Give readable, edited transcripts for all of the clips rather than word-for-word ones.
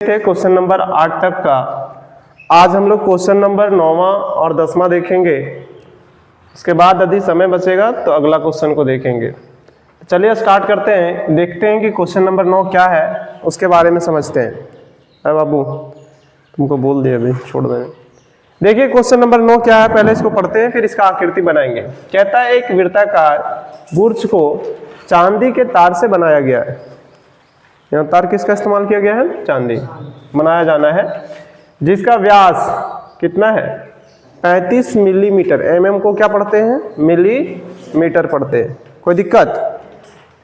थे question number 8 तक का। आज हम लोग क्वेश्चन नंबर 9वां और 10वां देखेंगे। उसके बाद यदि समय बचेगा तो अगला क्वेश्चन को देखेंगे। चलिए स्टार्ट करते हैं, देखते हैं कि क्वेश्चन नंबर 9 क्या है, उसके बारे में समझते हैं। अरे बाबू तुमको बोल दिया अभी, छोड़ दें। देखिए क्वेश्चन नंबर 9 क्या है, पहले इसको पढ़ते हैं फिर इसका आकृति बनाएंगे। कहता है एक वृत्ताकार बुर्ज को चांदी के तार से बनाया गया है। यहाँ तार किसका इस्तेमाल किया गया है? चांदी। बनाया जाना है जिसका व्यास कितना है? 35 मिलीमीटर। mm को क्या पढ़ते हैं? मिलीमीटर पढ़ते हैं। कोई दिक्कत?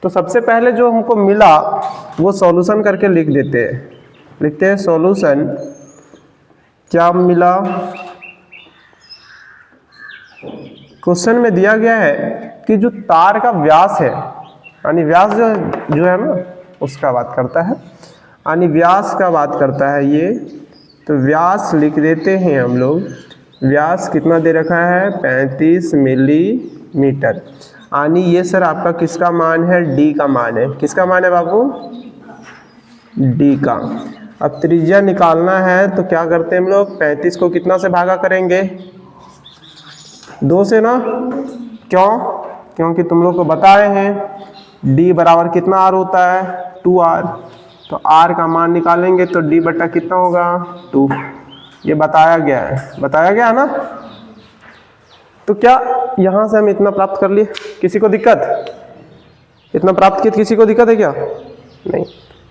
तो सबसे पहले जो हमको मिला वो सॉल्यूशन करके लिख देते हैं। लिखते हैं सॉल्यूशन। क्या मिला? क्वेश्चन में दिया गया है कि जो तार का व्यास है, यानी व्यास जो है ना उसका बात करता है, यानी व्यास का बात करता है ये। तो व्यास लिख देते हैं हम लोग। व्यास कितना दे रखा है? 35 मिलीमीटर। यानी ये सर आपका किसका मान है? डी का मान है। किसका मान है बाबू? डी का। अब त्रिज्या निकालना है तो क्या करते हैं हम लोग? 35 को कितना से भागा करेंगे? 2 से ना। क्यों? क्योंकि तुम लोग को बताए हैं डी बराबर कितना आर होता है? 2r। तो r का मान निकालेंगे तो d बटा कितना होगा? 2। ये बताया गया है, बताया गया है ना। तो क्या यहां से हम इतना प्राप्त कर लिए? किसी को दिक्कत? इतना प्राप्त किया, किसी को दिक्कत है क्या? नहीं,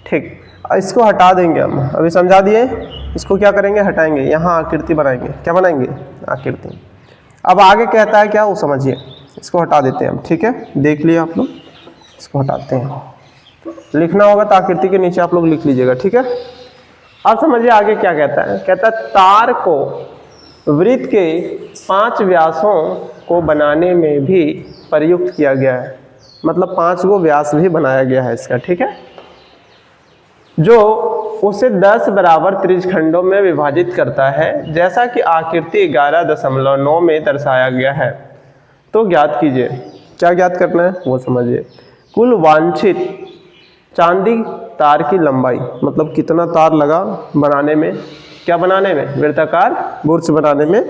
ठीक। इसको हटा देंगे हम, अभी समझा दिए। इसको क्या करेंगे? हटाएंगे। यहाँ आकृति बनाएंगे। क्या बनाएंगे? आकृति। अब आगे कहता है क्या वो समझिए। इसको हटा देते हैं हम, ठीक है? देख लिए आप लोग। इसको हटाते हैं। लिखना होगा तो आकृति के नीचे आप लोग लिख लीजिएगा, ठीक है? अब समझिए आगे क्या कहता है। कहता है तार को वृत्त के 5 व्यासों को बनाने में भी प्रयुक्त किया गया है। मतलब 5 गो व्यास भी बनाया गया है इसका, ठीक है? जो उसे 10 बराबर त्रिज्यखंडों में विभाजित करता है, जैसा कि आकृति 11.9 में दर्शाया गया है। तो ज्ञात कीजिए। क्या ज्ञात करना है वो समझिए। कुल वांछित चांदी तार की लंबाई, मतलब कितना तार लगा बनाने में, क्या बनाने में? वृत्ताकार बुर्ज बनाने में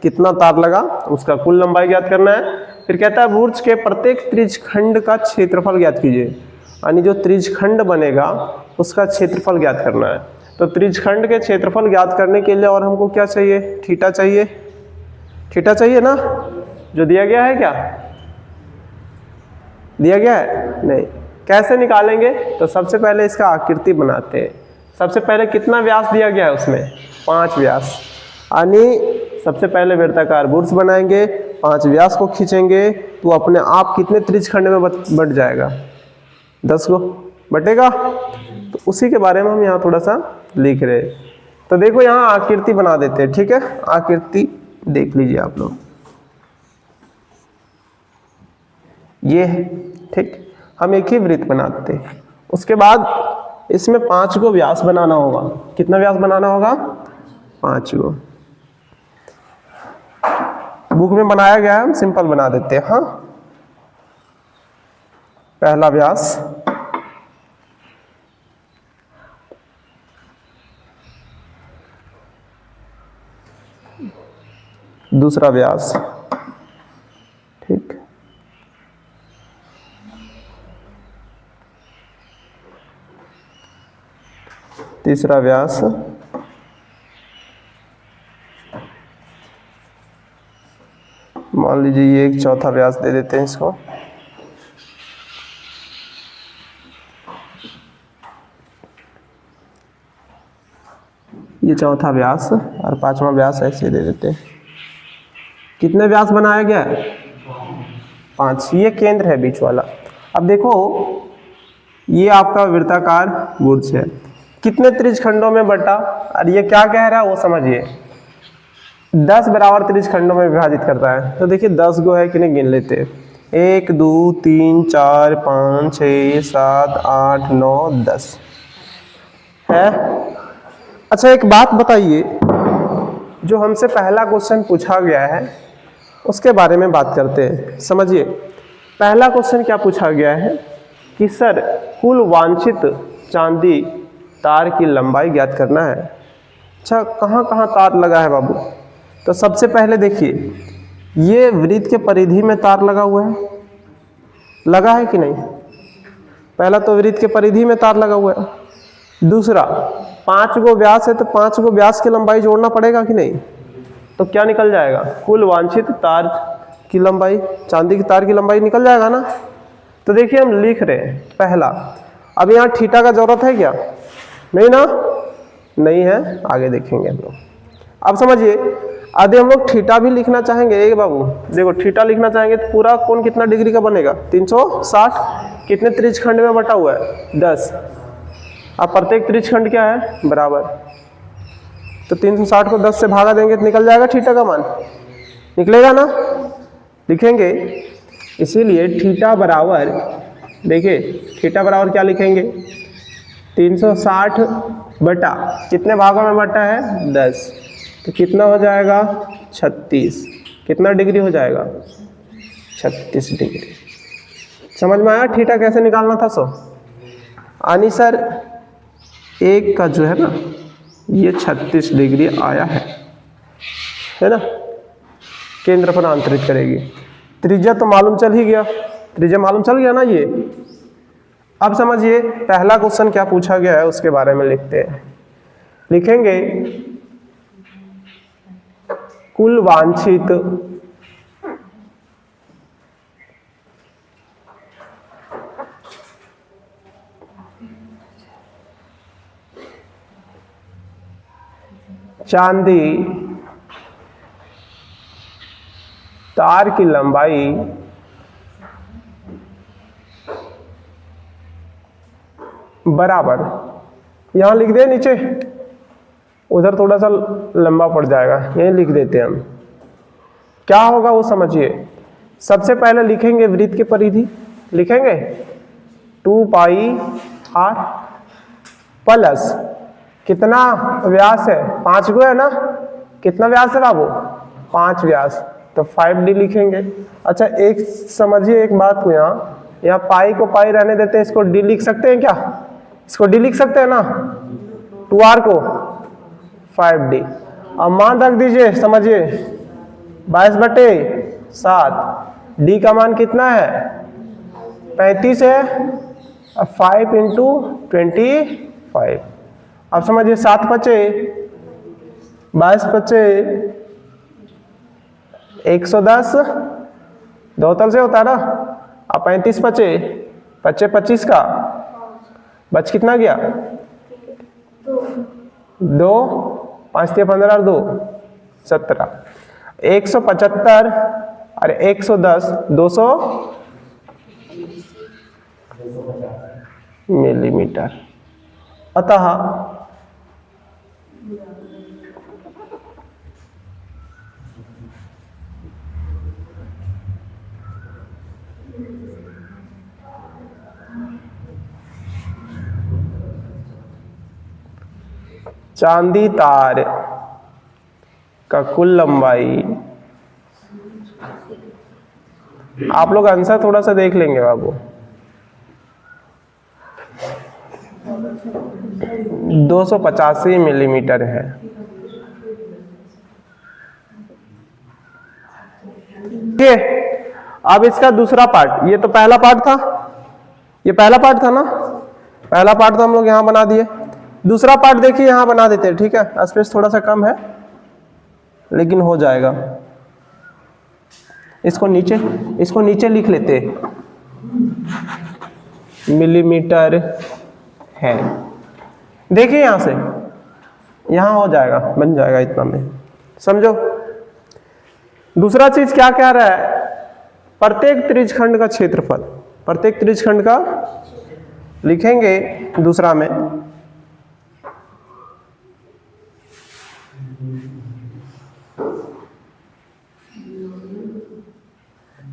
कितना तार लगा, उसका कुल लंबाई ज्ञात करना है। फिर कहता है बुर्ज के प्रत्येक त्रिज्यखंड का क्षेत्रफल ज्ञात कीजिए। यानी जो त्रिज्यखंड बनेगा उसका क्षेत्रफल ज्ञात करना है। तो त्रिज्यखंड के क्षेत्रफल ज्ञात करने के लिए और हमको क्या चाहिए? थीटा चाहिए। थीटा चाहिए ना, जो दिया गया है। क्या दिया गया है? नहीं। कैसे निकालेंगे? तो सबसे पहले इसका आकृति बनाते हैं। सबसे पहले कितना व्यास दिया गया है उसमें? 5 व्यास। यानी सबसे पहले वृत्ताकार बुर्ज बनाएंगे, 5 व्यास को खींचेंगे तो अपने आप कितने त्रिज्यखंड में बट जाएगा? 10 को बटेगा। तो उसी के बारे में हम यहाँ थोड़ा सा लिख रहे हैं। तो देखो यहाँ आकृति बना देते हैं, ठीक है? आकृति देख लीजिए आप लोग। ये है, ठीक। हम एक ही वृत्त बनाते हैं। उसके बाद इसमें 5 गो व्यास बनाना होगा। कितना व्यास बनाना होगा? 5 गो। बुक में बनाया गया है, हम सिंपल बना देते हैं। हाँ, पहला व्यास, दूसरा व्यास, ठीक, तीसरा व्यास, मान लीजिए ये एक चौथा व्यास दे देते हैं इसको। ये चौथा व्यास और 5वां व्यास ऐसे दे देते हैं। कितने व्यास बनाया गया है? 5। ये केंद्र है बीच वाला। अब देखो ये आपका वृत्ताकार बुर्ज है, कितने त्रिज्यखंडों में बटा, और ये क्या कह रहा है वो समझिए। 10 बराबर त्रिज्यखंडों में विभाजित करता है। तो देखिए 10 गो है कि नहीं, गिन लेते हैं। 1 2 3 4 5 6 7 8 9 10 है। अच्छा एक बात बताइए, जो हमसे पहला क्वेश्चन पूछा गया है उसके बारे में बात करते हैं। समझिए पहला क्वेश्चन क्या पूछा गया है कि सर कुल वांछित चांदी तार की लंबाई ज्ञात करना है। अच्छा, कहाँ कहाँ तार लगा है बाबू? तो सबसे पहले देखिए, ये वृत्त के परिधि में तार लगा हुआ है, लगा है कि नहीं? पहला तो वृत्त के परिधि में तार लगा हुआ है। दूसरा, 5 गो व्यास है तो 5 गो व्यास की लंबाई जोड़ना पड़ेगा कि नहीं? तो क्या निकल जाएगा? कुल वांछित तार की लंबाई, चांदी की तार की लंबाई निकल जाएगा ना। तो देखिए हम लिख रहे हैं पहला। अब यहाँ थीटा का जरूरत है क्या? नहीं ना, नहीं है, आगे देखेंगे हम लोग। अब समझिए, यदि हम लोग थीटा भी लिखना चाहेंगे, एक बाबू देखो थीटा लिखना चाहेंगे तो पूरा कोण कितना डिग्री का बनेगा? 360। कितने त्रिज्यखंड में बटा हुआ है? 10। अब प्रत्येक त्रिज्यखंड क्या है? बराबर। तो 360 को 10 से भागा देंगे तो निकल जाएगा थीटा का मान, निकलेगा ना। लिखेंगे, इसीलिए थीटा बराबर, देखिए थीटा बराबर क्या लिखेंगे? 360 बटा कितने भागों में बटा है? 10। तो कितना हो जाएगा? 36। कितना डिग्री हो जाएगा? 36 डिग्री। समझ में आया थीटा कैसे निकालना था? सो आनी सर, एक का जो है ना ये 36 डिग्री आया है ना, केंद्र पर आंतरित करेगी। त्रिज्या तो मालूम चल ही गया, त्रिज्या मालूम चल गया ना ये। अब समझिए पहला क्वेश्चन क्या पूछा गया है उसके बारे में लिखते हैं। लिखेंगे कुल वांछित चांदी तार की लंबाई बराबर, यहां लिख दे नीचे, उधर थोड़ा सा लंबा पड़ जाएगा, यहीं लिख देते हैं हम। क्या होगा वो समझिए। सबसे पहले लिखेंगे वृत्त की परिधि, लिखेंगे 2 पाई r प्लस कितना व्यास है? 5 गो है ना। कितना व्यास है बाबू? 5 व्यास, तो 5d लिखेंगे। अच्छा एक समझिए एक बात को, यहाँ पाई को पाई रहने देते हैं, इसको d लिख सकते हैं क्या? इसको d लिख सकते हैं ना, 2r को 5d। अब मान रख दीजिए, समझिए 22/7, d का मान कितना है? 35 है। अब 5 इंटू 25। अब समझिए 7 पचे 22 पचे 110, दो तल से होता है ना। अब 35 पचे 25 का बच कितना गया? 2, 5 × 15 2 17, 175 और 110 200 मिलीमीटर। अतः चांदी तार का कुल लंबाई, आप लोग आंसर थोड़ा सा देख लेंगे बाबू, 285 मिलीमीटर है। ठीक है, अब इसका दूसरा पार्ट, ये तो पहला पार्ट था, ये पहला पार्ट था ना, पहला पार्ट तो हम लोग यहां बना दिए। दूसरा पार्ट देखिए यहां बना देते हैं, ठीक है, स्पेस थोड़ा सा कम है लेकिन हो जाएगा। इसको नीचे लिख लेते हैं, मिलीमीटर है। देखिए यहां से यहां हो जाएगा, बन जाएगा इतना में, समझो। दूसरा चीज क्या कह रहा है? प्रत्येक त्रिज्यखंड का क्षेत्रफल, प्रत्येक त्रिज्यखंड का लिखेंगे दूसरा में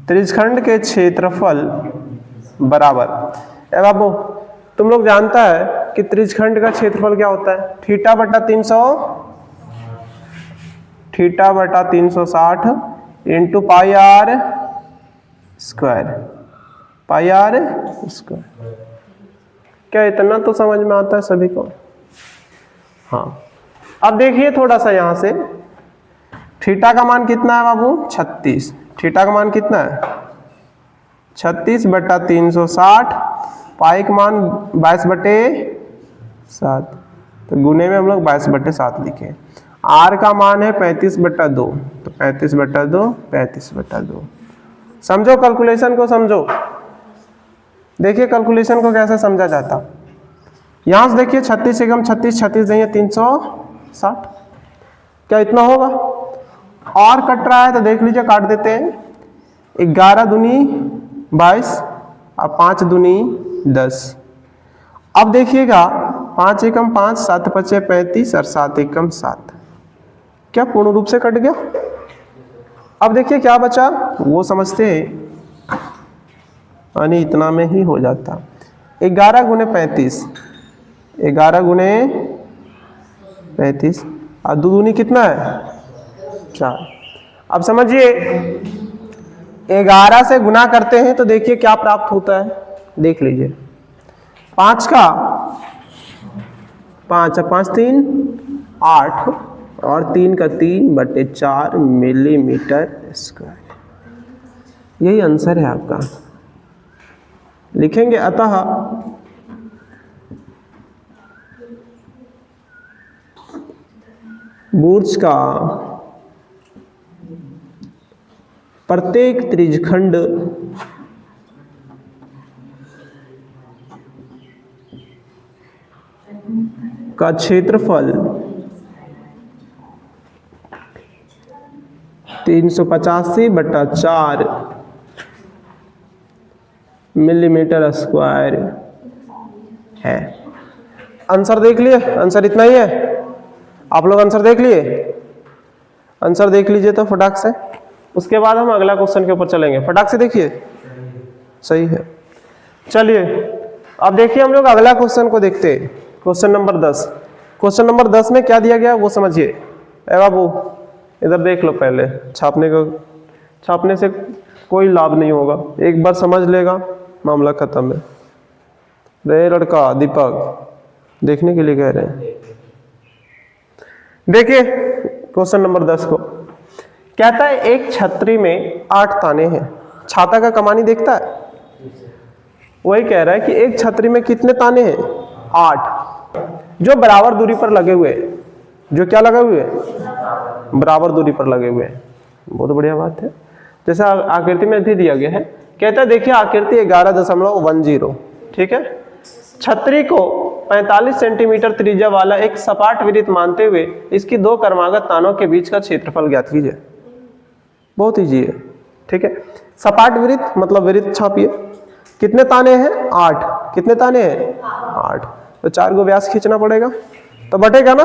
त्रिज्यखंड के क्षेत्रफल बराबर। अब बाबू तुम लोग जानता है कि त्रिज्यखंड का क्षेत्रफल क्या होता है? थीटा बटा 360 into pi r square, pi r square. क्या इतना तो समझ में आता है सभी को? हाँ, अब देखिए थोड़ा सा यहाँ से, थीटा का मान कितना है बाबू 36, थीटा का मान कितना है 36/360, पाई का मान 22/7, तो गुने में हम लोग 22/7 लिखे। आर का मान है 35/2, तो 35/2 35/2। समझो कैलकुलेशन को, समझो। देखिए कैलकुलेशन को कैसे समझा जाता। यहां से देखिए 36 एकम 36, 36 नहीं है 360, क्या इतना होगा? और कट रहा है तो देख लीजिए, काट देते हैं। 11 दूनी 22 और 5 दूनी 10। अब देखिएगा 5 एकम 5, 7 पचे 35 और 7 एकम 7, क्या पूर्ण रूप से कट गया? अब देखिए क्या बचा, वो समझते हैं, यानी इतना में ही हो जाता। 11 गुने 35, 11 गुने 35 और 2 दूनी कितना है 4। अब समझिए 11 से गुना करते हैं तो देखिए क्या प्राप्त होता है, देख लीजिए। 5 का 5 5 3 8 और 3 का 3/4 मिलीमीटर स्क्वायर। यही आंसर है आपका। लिखेंगे अतः बुर्ज का प्रत्येक त्रिज्यखंड का क्षेत्रफल 385/4 मिलीमीटर स्क्वायर है। आंसर देख लिए, आंसर इतना ही है। आप लोग आंसर देख लिए, आंसर देख लीजिए तो फटाक से। उसके बाद हम अगला क्वेश्चन के ऊपर चलेंगे। फटाक से देखिए, सही है। चलिए अब देखिए हम लोग अगला क्वेश्चन को देखते हैं। Question number 10। क्वेश्चन नंबर 10 में क्या दिया गया वो समझिए। ए बाबू इधर देख लो, पहले छापने से कोई लाभ नहीं होगा, एक बार समझ लेगा मामला खत्म है। रे लड़का दीपक देखने के लिए कह रहे हैं। देखिए क्वेश्चन नंबर 10 को कहता है एक छतरी में 8 ताने हैं। छाता का कमानी देखता है, वही कह रहा है कि एक छतरी में कितने ताने हैं 8, जो बराबर दूरी पर लगे हुए हैं। जो क्या लगे हुए हैं, बराबर दूरी पर लगे हुए हैं। बहुत बढ़िया बात है। जैसा आकृति में भी दिया गया है, कहता है देखिए आकृति 11.10, ठीक है। छतरी को 45 सेंटीमीटर त्रिज्या वाला एक सपाट वृत्त मानते हुए इसकी 2 क्रमागत तानों के बीच का क्षेत्रफल ज्ञात कीजिए। बहुत इजी है, ठीक है। सपाट वृत्त मतलब वृत्त छापिए। कितने ताने हैं 8, कितने ताने हैं 8, तो 4 को व्यास खींचना पड़ेगा तो बटेगा ना।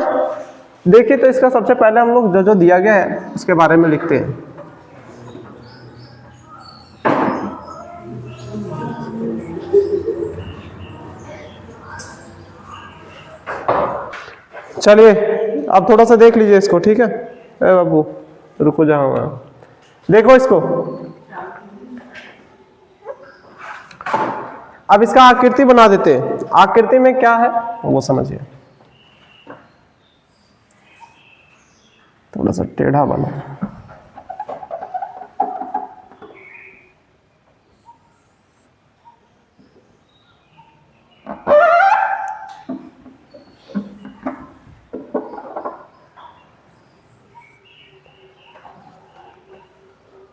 देखिए तो इसका सबसे पहले हम लोग जो दिया गया है उसके बारे में लिखते हैं। चलिए अब थोड़ा सा देख लीजिए इसको, ठीक है। ए बाबू रुको, जाऊंगा, देखो इसको। अब इसका आकृति बना देते हैं। आकृति में क्या है वो समझिए। थोड़ा सा टेढ़ा बना,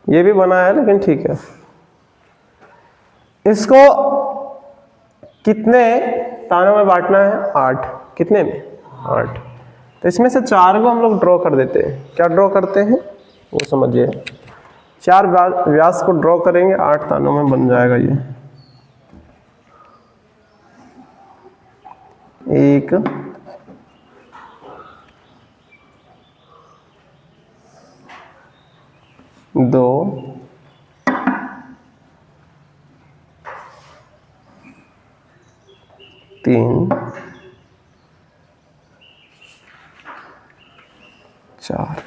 ये भी बना है लेकिन ठीक है। इसको कितने तानों में बांटना है 8, कितने में 8। तो इसमें से 4 को हम लोग ड्रॉ कर देते हैं। क्या ड्रॉ करते हैं वो समझिए। 4 व्यास को ड्रॉ करेंगे, 8 तानों में बन जाएगा ये। 1 2 3 4।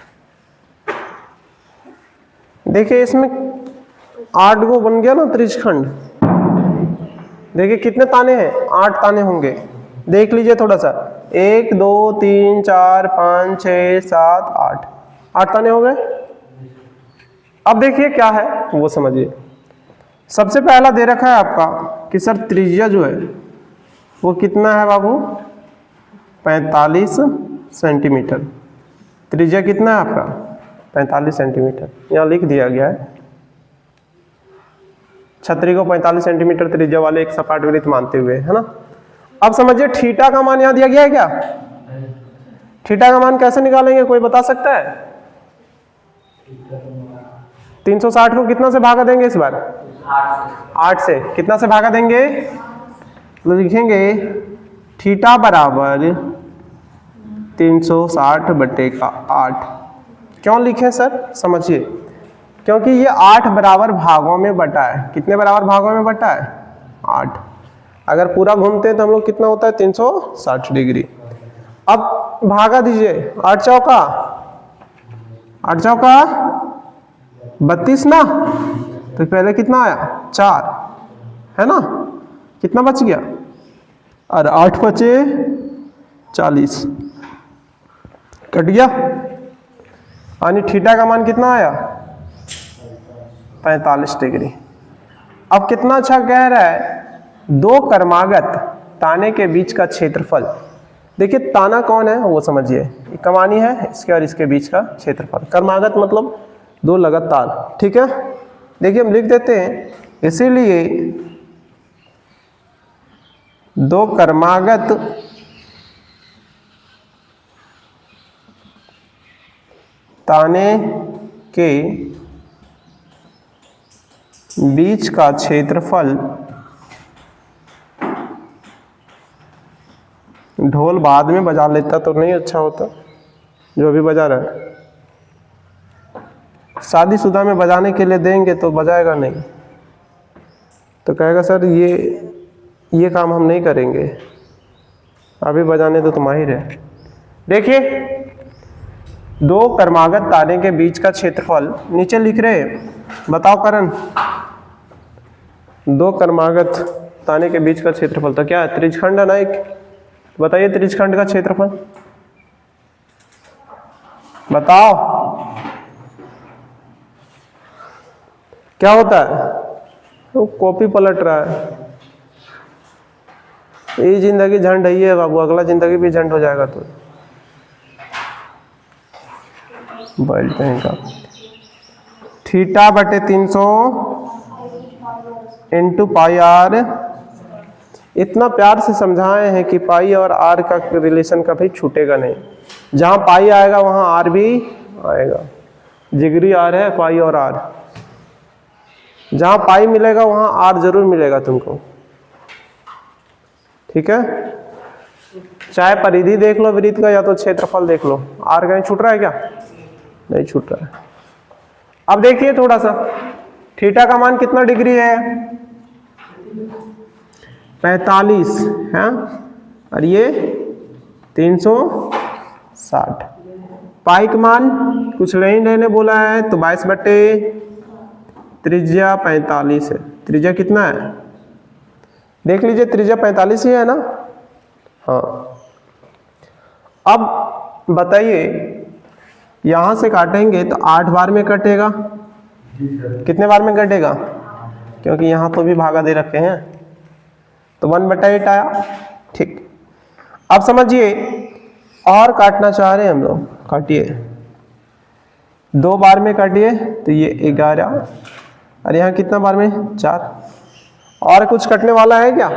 देखिए इसमें 8 को बन गया ना त्रिज्यखंड। देखिए कितने ताने हैं 8 ताने होंगे, देख लीजिए थोड़ा सा। 1 2 3 4 5 6 7 8, 8 ताने हो गए। अब देखिए क्या है वो समझिए। सबसे पहला दे रखा है आपका कि सर त्रिज्या जो है वो कितना है बाबू, 45 सेंटीमीटर। त्रिज्या कितना है आपका, 45 सेंटीमीटर, यहाँ लिख दिया गया है। छतरी को 45 सेंटीमीटर त्रिज्या वाले एक सपाट वृत्त मानते हुए, है ना। अब समझिए थीटा का मान यहाँ दिया गया है क्या, थीटा का मान कैसे निकालेंगे, कोई बता सकता है। 360 को कितना से भागा देंगे इस बार, 8 से। कितना से भागा देंगे, तो लिखेंगे थीटा बराबर 360 बटे का 8। क्यों लिखे सर, समझिए, क्योंकि ये 8 बराबर भागों में बटा है। कितने बराबर भागों में बटा है, 8। अगर पूरा घूमते हैं तो हम लोग कितना होता है, 360 डिग्री। अब भागा दीजिए, 8 चौका 32 ना, तो पहले कितना आया 4, है ना, कितना बच गया, और 8 बचे 40, कट गया। यानी थीटा का मान कितना आया, 45 डिग्री। अब कितना अच्छा कह रहा है, दो कर्मागत ताने के बीच का क्षेत्रफल। देखिए ताना कौन है वो समझिए, कमानी है, इसके और इसके बीच का क्षेत्रफल। कर्मागत मतलब दो लगातार, ठीक है। देखिए हम लिख देते हैं, इसीलिए दो कर्मागत ताने के बीच का क्षेत्रफल, ढोल बाद में बजा लेता तो नहीं अच्छा होता, जो अभी बजा रहा है। शादीशुदा में बजाने के लिए देंगे तो बजाएगा नहीं, तो कहेगा सर ये काम हम नहीं करेंगे, अभी बजाने तो तुम माहिर है। देखिए दो कर्मागत ताने के बीच का क्षेत्रफल नीचे लिख रहे हैं, बताओ करण, दो कर्मागत ताने के बीच का क्षेत्रफल तो क्या है, त्रिज्यखंड है ना एक, बताइए त्रिज्यखंड का क्षेत्रफल बताओ क्या होता है। तो कॉपी पलट रहा है, ये जिंदगी झंड ही है बाबू, अगला जिंदगी भी झंड हो जाएगा। तो बोलते हैं का थीटा बटे 300 इंटू पाई आर। इतना प्यार से समझाए हैं कि पाई और आर का रिलेशन कभी छूटेगा नहीं, जहां पाई आएगा वहां आर भी आएगा। जिगरी आर है पाई और आर, जहां पाई मिलेगा वहां आर जरूर मिलेगा तुमको, ठीक है। चाहे परिधि देख लो वृत्त का या तो क्षेत्रफल देख लो, आर कहीं छूट रहा है क्या, नहीं छूट रहा है। अब देखिए थोड़ा सा, थीटा का मान कितना डिग्री है, 45 है, और ये 360। पाई का मान कुछ नहीं लेने बोला है, तो 22 बटे त्रिज्या 45 है। त्रिज्या कितना है देख लीजिए, त्रिज्या 45 ही है ना। हाँ अब बताइए, यहां से काटेंगे तो 8 बार में कटेगा, कितने बार में कटेगा, क्योंकि यहां तो भी भागा दे रखे हैं, तो 1/8 आया, ठीक। अब समझिए और काटना चाह रहे हैं हम लोग, काटिए, 2 बार में काटिए तो ये 11, और यहाँ कितना बार में 4। और कुछ कटने वाला है क्या,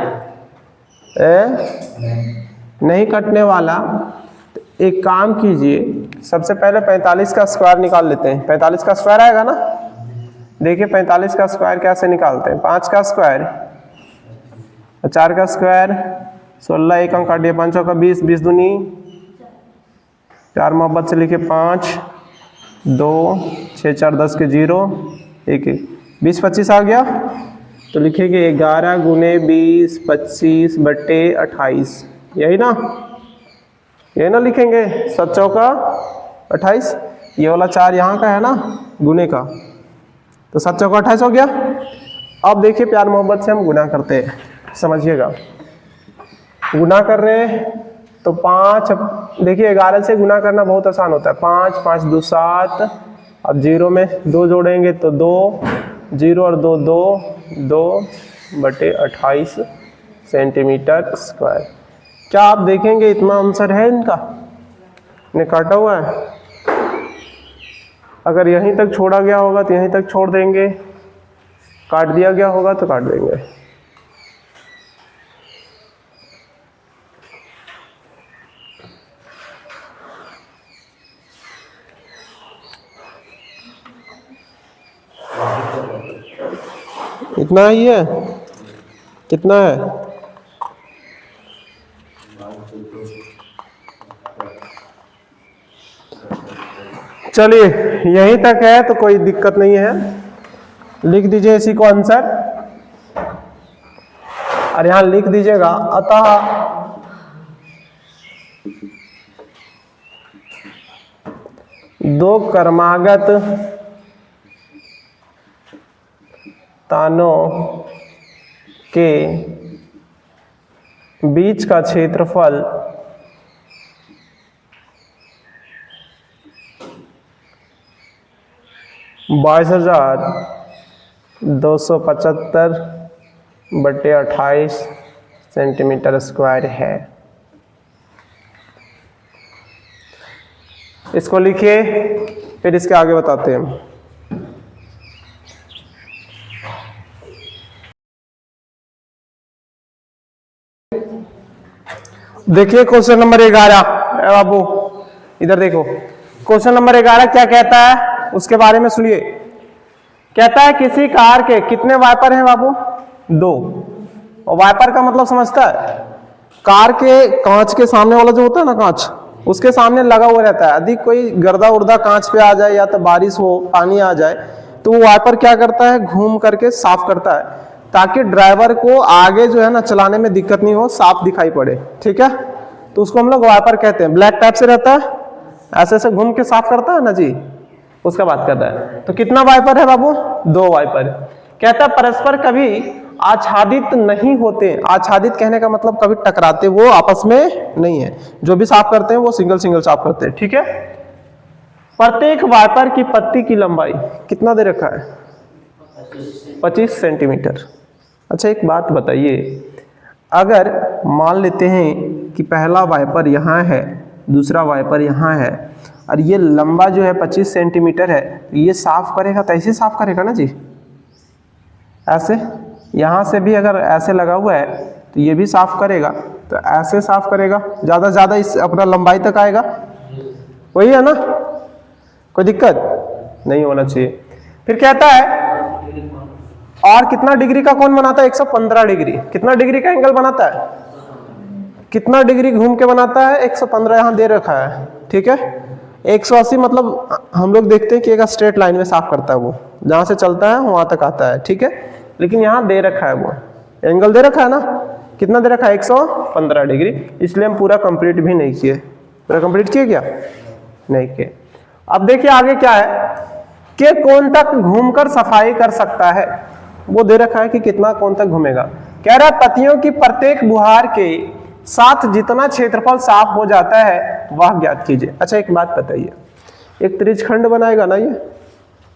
नहीं कटने वाला। तो एक काम कीजिए, सबसे पहले 45 का स्क्वायर निकाल लेते हैं। 45 का स्क्वायर आएगा ना, देखिए 45 का स्क्वायर कैसे निकालते हैं, 5 का स्क्वायर, 4 का स्क्वायर 16, एक अंक काटिए, 5 का 20, 20 दूनी 4, मोहब्बत से लिखे 5, 2, 6, 4, 10 के 0, 1, 1, 20, 25 आ गया, तो लिखेंगे 11 गुने 20 25 बटे 28, यही ना, यही ना लिखेंगे, 7 चौका 28। ये वाला 4 यहाँ का है ना गुने का, तो 7 चौका 28 हो गया। अब देखिए प्यार मोहब्बत से हम गुना करते हैं, समझिएगा, गुना कर रहे हैं तो 5, देखिए 11 से गुना करना बहुत आसान होता है। 5, 5 2 7, अब 0 में 2 जोड़ेंगे तो 2, 0 और 2 2/28 सेंटीमीटर स्क्वायर। क्या आप देखेंगे इतना आंसर है इनका, ने काटा हुआ है। अगर यहीं तक छोड़ा गया होगा तो यहीं तक छोड़ देंगे, काट दिया गया होगा तो काट देंगे। इतना ही है, कितना है? चलिए यहीं तक है तो कोई दिक्कत नहीं है, लिख दीजिए इसी को आंसर। और यहां लिख दीजिएगा अतः दो क्रमागत तानों के बीच का क्षेत्रफल 22,275/28 सेंटीमीटर स्क्वायर है। इसको लिखिए, फिर इसके आगे बताते हैं। देखिए क्वेश्चन नंबर 11, बाबू इधर देखो। क्वेश्चन नंबर 11 क्या कहता है उसके बारे में सुनिए। कहता है किसी कार के कितने वाइपर हैं बाबू? 2। और वाइपर का मतलब समझता है, कार के कांच के सामने वाला जो होता है ना कांच, उसके सामने लगा हुआ रहता है। यदि कोई गर्दा उर्दा कांच पे आ जाए या तो बारिश हो, पानी आ जाए, तो वो वाइपर क्या करता है, घूम करके साफ करता है, ताकि ड्राइवर को आगे जो है ना चलाने में दिक्कत नहीं हो, साफ दिखाई पड़े। ठीक है, तो उसको हम लोग वाइपर कहते हैं। ब्लैक टाइप से रहता है, ऐसे ऐसे घूम के साफ करता है ना जी, उसका बात करता है। तो कितना वाइपर है बाबू? 2 वाइपर। कहता है परस्पर कभी आच्छादित नहीं होते। आच्छादित कहने का मतलब कभी टकराते वो आपस में नहीं है। जो भी साफ करते हैं वो सिंगल सिंगल साफ करते हैं। ठीक है, प्रत्येक वाइपर की पत्ती की लंबाई कितना दे रखा है? 25 सेंटीमीटर। अच्छा एक बात बताइए, अगर मान लेते हैं कि पहला वाइपर यहाँ है, दूसरा वाइपर यहाँ है, और ये लंबा जो है 25 सेंटीमीटर है, ये साफ करेगा तो ऐसे साफ करेगा ना जी, ऐसे। यहाँ से भी अगर ऐसे लगा हुआ है तो ये भी साफ करेगा, तो ऐसे साफ करेगा, ज़्यादा से ज़्यादा इस अपना लंबाई तक आएगा। वही है ना, कोई दिक्कत नहीं होना चाहिए। फिर कहता है और कितना डिग्री का कौन बनाता है? 115 डिग्री। कितना डिग्री का एंगल बनाता है? कितना डिग्री घूम के बनाता है? 115 यहाँ दे रखा है। ठीक है, 180 मतलब हम लोग देखते हैं कि एक स्ट्रेट लाइन में साफ करता है, वो जहां से चलता है वहां तक आता है। ठीक है, लेकिन यहाँ दे रखा है, वो एंगल दे रखा है ना, कितना दे रखा है? 115 डिग्री। इसलिए हम पूरा कंप्लीट भी नहीं किए। पूरा कंप्लीट किए क्या? नहीं किए। अब देखिए आगे क्या है कि कौन तक घूमकर सफाई कर सकता है, वो दे रखा है कि कितना कौन तक घूमेगा। कह रहा है पत्तियों की प्रत्येक बुहार के साथ जितना क्षेत्रफल साफ हो जाता है वह ज्ञात कीजिए। अच्छा एक बात बताइए, एक त्रिज्यखंड बनाएगा ना, ये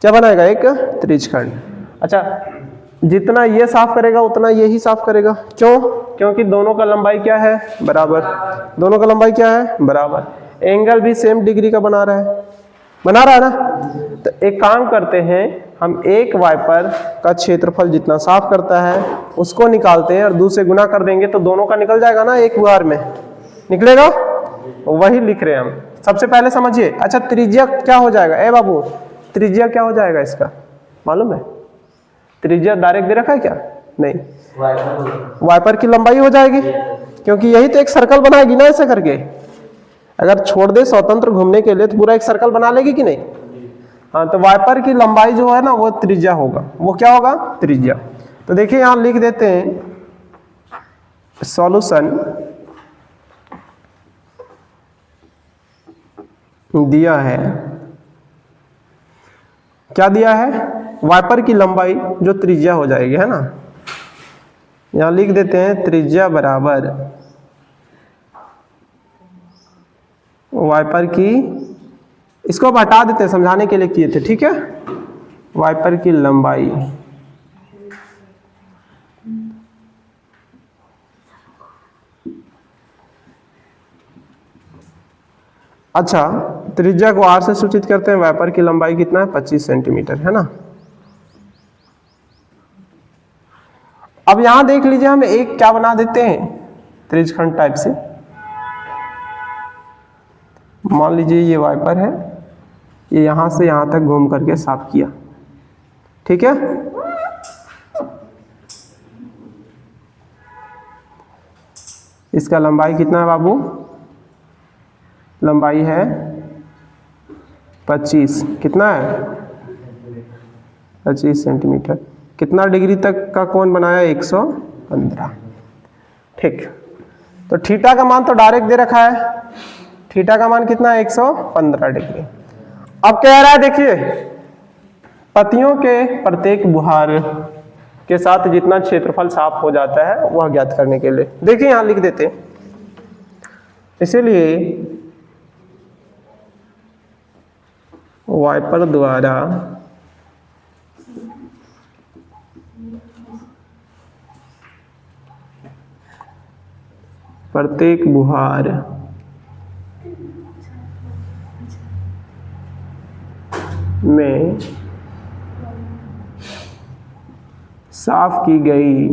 क्या बनाएगा? एक त्रिज्यखंड। अच्छा जितना ये साफ करेगा उतना ये ही साफ करेगा। क्यों? क्योंकि दोनों का लंबाई क्या है? बराबर। दोनों का लंबाई क्या है? बराबर। एंगल भी सेम डिग्री का बना रहा है, बना रहा है ना। तो एक काम करते हैं, हम एक वाइपर का क्षेत्रफल जितना साफ करता है उसको निकालते हैं और 2 से गुना कर देंगे तो दोनों का निकल जाएगा ना, एक बुहार में निकलेगा। वही लिख रहे हैं हम। सबसे पहले समझिए। अच्छा त्रिज्या क्या हो जाएगा? ए बाबू त्रिज्या क्या हो जाएगा इसका मालूम है? त्रिज्या डायरेक्ट दे रखा है क्या? नहीं, वाइपर की लंबाई हो जाएगी, क्योंकि यही तो एक सर्कल बनाएगी ना ऐसे करके। अगर छोड़ दे स्वतंत्र घूमने के लिए तो पूरा एक सर्कल बना लेगी कि नहीं? हाँ, तो वाइपर की लंबाई जो है ना वो त्रिज्या होगा। वो क्या होगा? त्रिज्या। तो देखिए यहां लिख देते हैं सॉल्यूशन दिया है, क्या दिया है? वाइपर की लंबाई जो त्रिज्या हो जाएगी, है ना। यहां लिख देते हैं त्रिज्या बराबर वाइपर की, इसको अब हटा देते हैं, समझाने के लिए किए थे, ठीक है। वाइपर की लंबाई अच्छा, त्रिज्या को r से सूचित करते हैं, वाइपर की लंबाई कितना है 25 सेंटीमीटर, है ना। अब यहां देख लीजिए, हम एक क्या बना देते हैं त्रिज्यखंड टाइप से। मान लीजिए ये वाइपर है, ये यहां से यहां तक घूम करके साफ किया, ठीक है। इसका लंबाई कितना है बाबू, लंबाई है 25, कितना है 25 सेंटीमीटर। कितना डिग्री तक का कोण बनाया 115, ठीक। तो थीटा का मान तो डायरेक्ट दे रखा है, थीटा का मान कितना है 115 डिग्री। अब कह रहा है देखिए, पत्तियों के प्रत्येक बुहार के साथ जितना क्षेत्रफल साफ हो जाता है वह ज्ञात करने के लिए, देखिए यहां लिख देते हैं। इसीलिए वाइपर द्वारा प्रत्येक बुहार में साफ की गई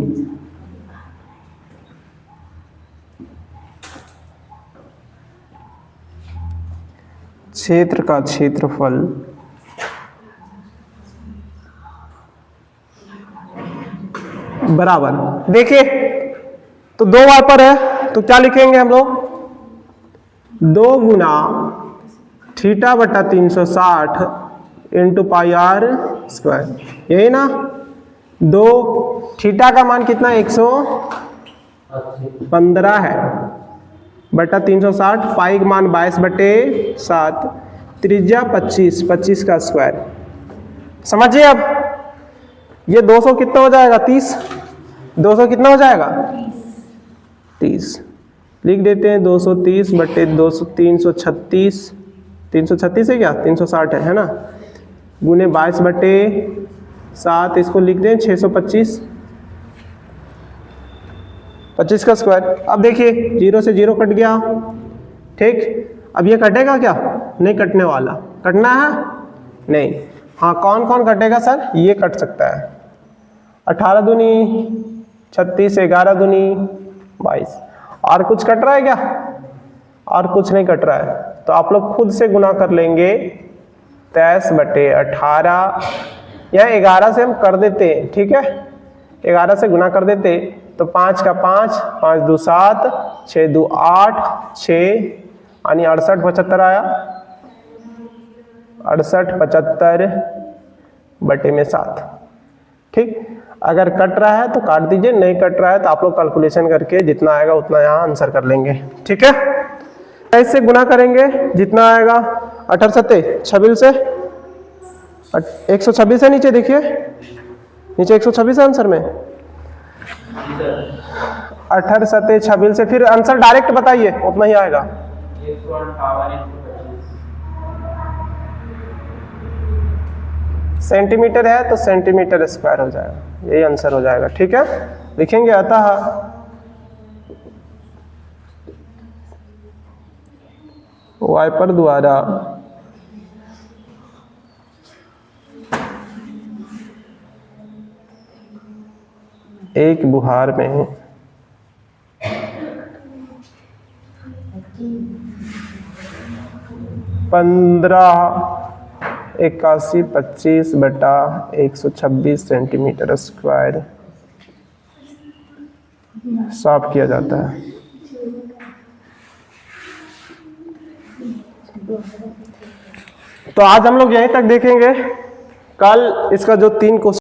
क्षेत्र का क्षेत्रफल बराबर, देखिए तो दो वाइपर है तो क्या लिखेंगे हम लोग, 2 गुना थीटा बटा 360 इंटू पाई आर स्क्वायर, यही ना। 2 थीटा का मान कितना 115 है बटा 360, पाई का मान 22/7, त्रिज्या 25 का स्क्वायर। समझिए अब ये 200 कितना हो जाएगा 30, 200 कितना हो जाएगा 30, लिख देते हैं 230 बटे 200, 336 है क्या 360 है ना, गुने 22/7, इसको लिख दें 625, 25 का स्क्वायर। अब देखिए 0 से 0 कट गया, ठीक। अब ये कटेगा क्या, नहीं कटने वाला, कटना है नहीं, हाँ कौन कौन कटेगा सर, ये कट सकता है, 18 दूनी 36, 11 दूनी 22, और कुछ कट रहा है क्या, और कुछ नहीं कट रहा है, तो आप लोग खुद से गुना कर लेंगे 23/18, या 11 से हम कर देते हैं, ठीक है, 11 से गुना कर देते तो 5 का 5, 5 2 7, 6 2 8, 6 यानी 68 75 आया, 68 75 बटे में 7, ठीक। अगर कट रहा है तो काट दीजिए, नहीं कट रहा है तो आप लोग कैलकुलेशन करके जितना आएगा उतना यहाँ आंसर कर लेंगे, ठीक है। इससे गुना करेंगे जितना आएगा, 18 7 26 से 126 है, नीचे देखिए, नीचे 126 है आंसर में, 18 7 26 से, फिर आंसर डायरेक्ट बताइए उतना ही आएगा, सेंटीमीटर है तो सेंटीमीटर स्क्वायर हो जाएगा, यही आंसर हो जाएगा, ठीक है। लिखेंगे अतः वाइपर द्वारा एक बुहार में 15/81/126 सेंटीमीटर स्क्वायर साफ किया जाता है। तो आज हम लोग यहीं तक देखेंगे, कल इसका जो 3 क्वेश्चन